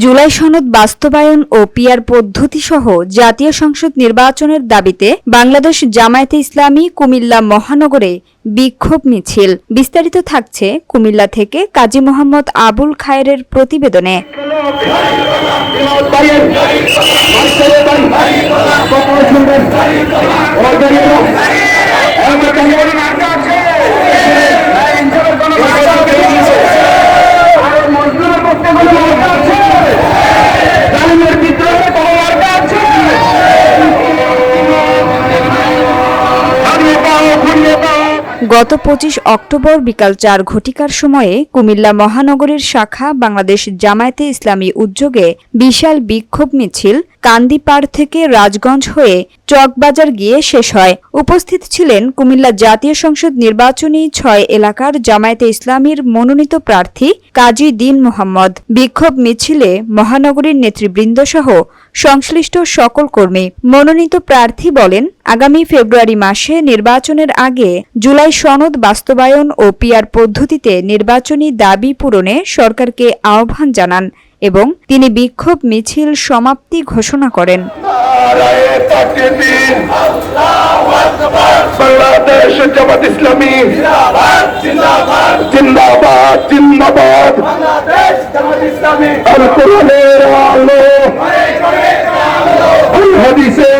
জুলাই সনদ বাস্তবায়ন ও পিআর পদ্ধতি সহ জাতীয় সংসদ নির্বাচনের দাবিতে বাংলাদেশ জামায়াতে ইসলামী কুমিল্লা মহানগরে বিক্ষোভ মিছিল। বিস্তারিত থাকছে কুমিল্লা থেকে কাজী মোহাম্মদ আবুল খায়েরের প্রতিবেদনে। গত 25 অক্টোবর বিকাল 4 ঘটিকার সময়ে কুমিল্লা মহানগরীর শাখা বাংলাদেশ জামায়াতে ইসলামী উদ্যোগে বিশাল বিক্ষোভ মিছিল কান্দিপাড় থেকে রাজগঞ্জ হয়ে চকবাজার গিয়ে শেষ হয়। উপস্থিত ছিলেন কুমিল্লা জাতীয় সংসদ নির্বাচনী 6 এলাকার জামায়াতে ইসলামীর মনোনীত প্রার্থী কাজী দীন মোহাম্মদ। বিক্ষোভ মিছিলে মহানগরীর নেতৃবৃন্দ সহ সংশ্লিষ্ট সকল কর্মী। মনোনীত প্রার্থী বলেন, আগামী ফেব্রুয়ারি মাসে নির্বাচনের আগে জুলাই সনদ বাস্তবায়ন ও পিআর পদ্ধতিতে নির্বাচনী দাবি পূরণে সরকারকে আহ্বান জানান এবং তিনি বিক্ষোভ মিছিল সমাপ্তি ঘোষণা করেন। বাংলাদেশ জামাত ইসলামী জিন্দাবাদ জিন্দাবাদ, আল কোরআনের আলো, আল হাদিসের